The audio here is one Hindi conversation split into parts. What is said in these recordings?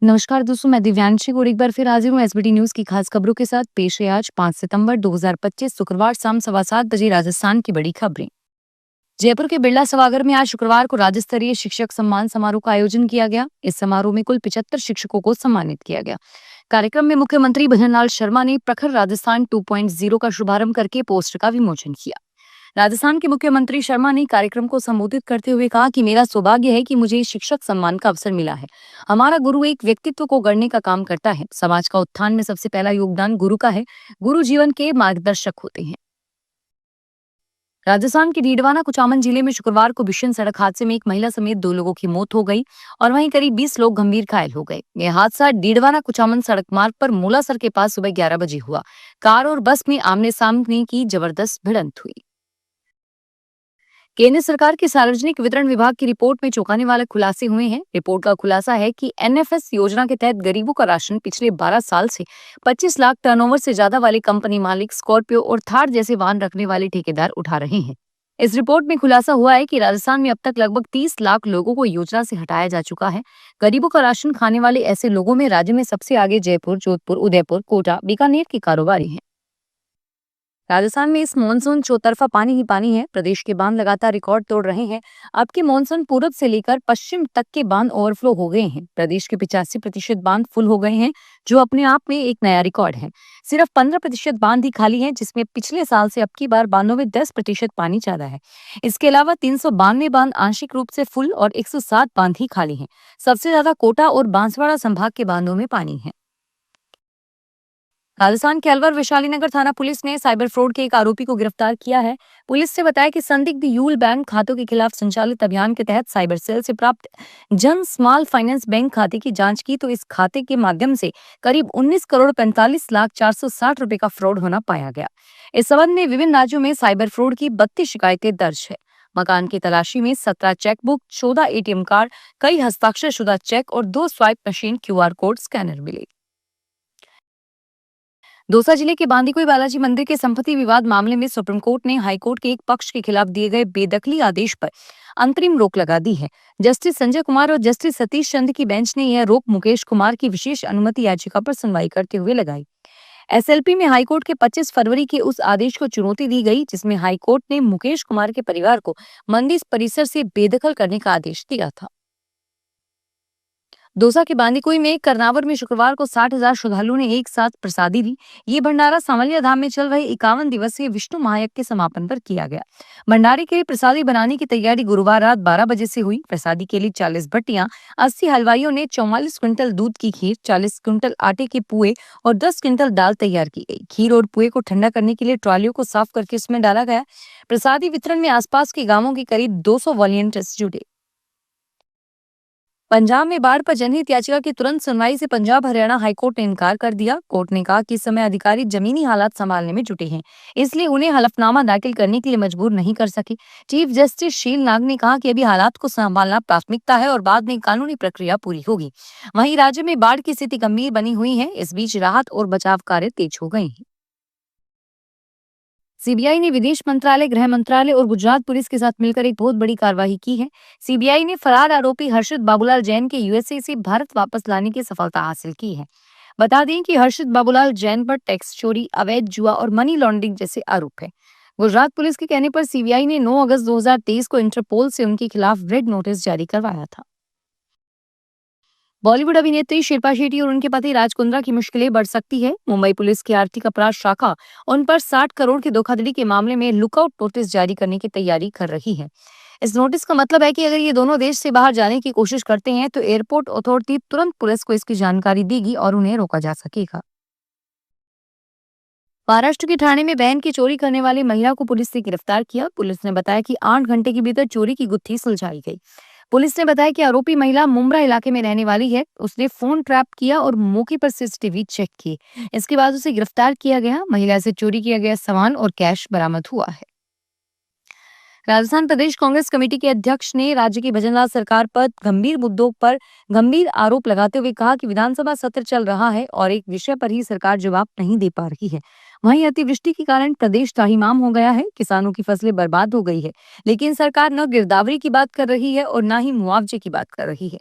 नमस्कार दोस्तों, मैं दिव्यांशी और एक बार फिर हाजिर हूँ एसबीटी न्यूज की खास खबरों के साथ। पेश है आज 5 सितंबर 2025 शुक्रवार शाम 7:15 बजे राजस्थान की बड़ी खबरें। जयपुर के बिरला सभागार में आज शुक्रवार को राज्य स्तरीय शिक्षक सम्मान समारोह का आयोजन किया गया। इस समारोह में कुल 75 शिक्षकों को सम्मानित किया गया। कार्यक्रम में मुख्यमंत्री भजनलाल शर्मा ने प्रखर राजस्थान 2.0 का शुभारंभ करके पोस्टर का विमोचन किया। राजस्थान के मुख्यमंत्री शर्मा ने कार्यक्रम को संबोधित करते हुए कहा कि मेरा सौभाग्य है कि मुझे शिक्षक सम्मान का अवसर मिला है। हमारा गुरु एक व्यक्तित्व को गढ़ने का काम करता है। समाज का उत्थान में सबसे पहला योगदान गुरु का है। गुरु जीवन के मार्गदर्शक होते हैं। राजस्थान के डीडवाना कुचामन जिले में शुक्रवार को भीषण सड़क हादसे में एक महिला समेत 2 लोगों की मौत हो गई और वहीं करीब 20 लोग गंभीर घायल हो गए। यह हादसा डीडवाना कुचामन सड़क मार्ग पर मूलासर के पास सुबह 11 बजे हुआ। कार और बस में आमने सामने की जबरदस्त भिड़ंत हुई। केंद्र सरकार के सार्वजनिक वितरण विभाग की रिपोर्ट में चौंकाने वाले खुलासे हुए हैं। रिपोर्ट का खुलासा है कि एनएफएस योजना के तहत गरीबों का राशन पिछले 12 साल से 25 लाख टर्नओवर से ज्यादा वाले कंपनी मालिक, स्कॉर्पियो और थार जैसे वाहन रखने वाले ठेकेदार उठा रहे हैं। इस रिपोर्ट में खुलासा हुआ है कि राजस्थान में अब तक लगभग 30 लाख लोगों को योजना से हटाया जा चुका है। गरीबों का राशन खाने वाले ऐसे लोगों में राज्य में सबसे आगे जयपुर, जोधपुर, उदयपुर, कोटा, बीकानेर के कारोबारी हैं। राजस्थान में इस मानसून चौतरफा पानी ही पानी है। प्रदेश के बांध लगातार रिकॉर्ड तोड़ रहे हैं। अब के मानसून पूरब से लेकर पश्चिम तक के बांध ओवरफ्लो हो गए हैं। प्रदेश के 85% बांध फुल हो गए हैं, जो अपने आप में एक नया रिकॉर्ड है। सिर्फ 15% बांध ही खाली हैं, जिसमें पिछले साल से अब की बार बांधों में 10% पानी ज्यादा है। इसके अलावा 392 बांध आंशिक रूप से फुल और 107 बांध ही खाली हैं। सबसे ज्यादा कोटा और बांसवाड़ा संभाग के बांधों में पानी है। राजस्थान के अलवर वैशाली नगर थाना पुलिस ने साइबर फ्रॉड के एक आरोपी को गिरफ्तार किया है। पुलिस से बताया कि संदिग्ध यूल बैंक खातों के खिलाफ संचालित अभियान के तहत साइबर सेल से प्राप्त जन स्मॉल फाइनेंस बैंक खाते की जांच की तो इस खाते के माध्यम से करीब 19 करोड़ 45 लाख 460 रुपए का फ्रॉड होना पाया गया। इस संबंध में विभिन्न राज्यों में साइबर फ्रॉड की 32 शिकायतें दर्ज है। मकान की तलाशी में 17 चेकबुक, 14 एटीएम कार्ड, कई हस्ताक्षर शुदा चेक और 2 swipe machine, QR code scanner मिले। दौसा जिले के बांदीकुई बालाजी मंदिर के संपत्ति विवाद मामले में सुप्रीम कोर्ट ने हाईकोर्ट के एक पक्ष के खिलाफ दिए गए बेदखली आदेश पर अंतरिम रोक लगा दी है। जस्टिस संजय कुमार और जस्टिस सतीश चंद की बेंच ने यह रोक मुकेश कुमार की विशेष अनुमति याचिका पर सुनवाई करते हुए लगाई। एसएलपी में हाईकोर्ट के 25 फरवरी के उस आदेश को चुनौती दी गई, जिसमें हाईकोर्ट ने मुकेश कुमार के परिवार को मंदिर परिसर से बेदखल करने का आदेश दिया था। दौसा के बांदीकुई में करनावर में शुक्रवार को 60,000 श्रद्धालुओं ने एक साथ प्रसादी ली। ये भंडारा सांवलिया धाम में चल रहे 51 दिवसीय विष्णु महायज्ञ के समापन पर किया गया। भंडारे के लिए प्रसादी बनाने की तैयारी गुरुवार रात 12 बजे से हुई। प्रसादी के लिए 40 भट्टियां, 80 हलवाइयों ने 44 क्विंटल दूध की खीर, 40 क्विंटल आटे के पुए और 10 क्विंटल दाल तैयार की गई। खीर और पुए को ठंडा करने के लिए ट्रॉलियों को साफ करके उसमें डाला गया। प्रसादी वितरण में आसपास के गांवों के करीब 200 वॉलंटियर्स जुटे। पंजाब में बाढ़ पर जनहित याचिका की तुरंत सुनवाई से पंजाब हरियाणा हाईकोर्ट ने इनकार कर दिया। कोर्ट ने कहा कि इस समय अधिकारी जमीनी हालात संभालने में जुटे हैं, इसलिए उन्हें हलफनामा दाखिल करने के लिए मजबूर नहीं कर सके। चीफ जस्टिस शील नाग ने कहा कि अभी हालात को संभालना प्राथमिकता है और बाद में कानूनी प्रक्रिया पूरी होगी। वहीं राज्य में बाढ़ की स्थिति गंभीर बनी हुई है। इस बीच राहत और बचाव कार्य तेज हो गए हैं। सीबीआई ने विदेश मंत्रालय, गृह मंत्रालय और गुजरात पुलिस के साथ मिलकर एक बहुत बड़ी कार्रवाई की है। सीबीआई ने फरार आरोपी हर्षित बाबूलाल जैन के यूएसए से भारत वापस लाने की सफलता हासिल की है। बता दें कि हर्षित बाबूलाल जैन पर टैक्स चोरी, अवैध जुआ और मनी लॉन्ड्रिंग जैसे आरोप है। गुजरात पुलिस के कहने पर सीबीआई ने 9 अगस्त 2023 को इंटरपोल से उनके खिलाफ रेड नोटिस जारी करवाया था। बॉलीवुड अभिनेत्री शिल्पा शेट्टी और उनके पति राज कुंद्रा की मुश्किलें बढ़ सकती है। मुंबई पुलिस की आर्थिक अपराध शाखा उन पर 60 करोड़ की धोखाधड़ी के मामले में लुकआउट नोटिस जारी करने की तैयारी कर रही है। इस नोटिस का मतलब है कि अगर ये दोनों देश से बाहर जाने की कोशिश करते हैं तो एयरपोर्ट अथॉरिटी तुरंत पुलिस को इसकी जानकारी देगी और उन्हें रोका जा सकेगा। महाराष्ट्र के ठाणे में बहन की चोरी करने वाली महिला को पुलिस ने गिरफ्तार किया। पुलिस ने बताया कि 8 घंटे के भीतर चोरी की गुत्थी सुलझाई गई। पुलिस ने बताया कि आरोपी महिला मुंब्रा इलाके में रहने वाली है। उसने फोन ट्रैप किया और मौके पर सीसीटीवी चेक किए। इसके बाद उसे गिरफ्तार किया गया। महिला से चोरी किया गया सामान और कैश बरामद हुआ है। राजस्थान प्रदेश कांग्रेस कमेटी के अध्यक्ष ने राज्य की भजनलाल सरकार पर गंभीर मुद्दों पर गंभीर आरोप लगाते हुए कहा कि विधानसभा सत्र चल रहा है और एक विषय पर ही सरकार जवाब नहीं दे पा रही है। वहीं अतिवृष्टि के कारण प्रदेश त्राहिमाम हो गया है, किसानों की फसलें बर्बाद हो गई है, लेकिन सरकार न गिरदावरी की बात कर रही है और न ही मुआवजे की बात कर रही है।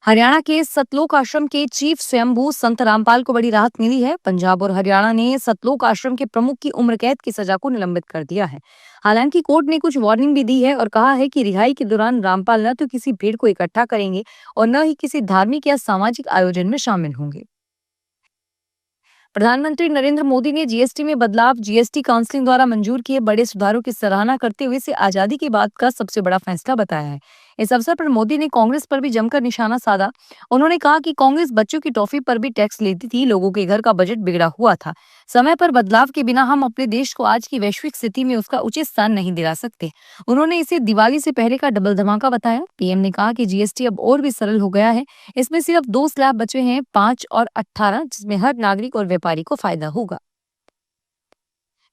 हरियाणा के सतलोक आश्रम के चीफ स्वयंभू संत रामपाल को बड़ी राहत मिली है। पंजाब और हरियाणा ने सतलोक आश्रम के प्रमुख की उम्र कैद की सजा को निलंबित कर दिया है। हालांकि कोर्ट ने कुछ वार्निंग भी दी है और कहा है कि रिहाई के दौरान रामपाल न तो किसी भीड़ को इकट्ठा करेंगे और न ही किसी धार्मिक या सामाजिक आयोजन में शामिल होंगे। प्रधानमंत्री नरेंद्र मोदी ने जीएसटी में बदलाव, जीएसटी काउंसिल द्वारा मंजूर किए बड़े सुधारों की सराहना करते हुए इसे आजादी के बाद का सबसे बड़ा फैसला बताया है। इस अवसर पर मोदी ने कांग्रेस पर भी जमकर निशाना साधा। उन्होंने कहा कि कांग्रेस बच्चों की टॉफी पर भी टैक्स लेती थी, लोगों के घर का बजट बिगड़ा हुआ था। समय पर बदलाव के बिना हम अपने देश को आज की वैश्विक स्थिति में उसका उचित स्थान नहीं दिला सकते। उन्होंने इसे दिवाली से पहले का डबल धमाका बताया। पीएम ने कहा कि जीएसटी अब और भी सरल हो गया है। इसमें सिर्फ 2 स्लैब बचे हैं, 5 और 18, जिसमें हर नागरिक और व्यापारी को फायदा होगा।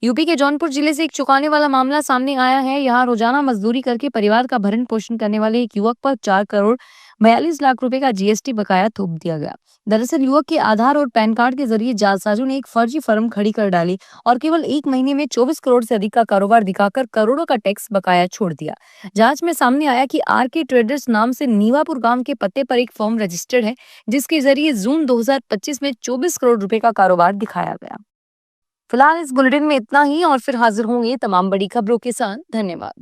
यूपी के जौनपुर जिले से एक चौंकाने वाला मामला सामने आया है। यहाँ रोजाना मजदूरी करके परिवार का भरण पोषण करने वाले एक युवक पर 4 करोड़ 42 लाख रुपए का जीएसटी बकाया थोप दिया गया। दरअसल युवक के आधार और पैन कार्ड के जरिए जालसाजों ने एक फर्जी फर्म खड़ी कर डाली और केवल 1 महीने में 24 करोड़ से अधिक का कारोबार दिखाकर करोड़ों का टैक्स बकाया छोड़ दिया। जांच में सामने आया कि आरके ट्रेडर्स नाम से नीवापुर गांव के पत्ते पर एक फर्म रजिस्टर्ड है, जिसके जरिए जून 2025 में 24 करोड़ रुपए का कारोबार दिखाया गया। फिलहाल इस बुलेटिन में इतना ही और फिर हाजिर होंगे तमाम बड़ी खबरों के साथ। धन्यवाद।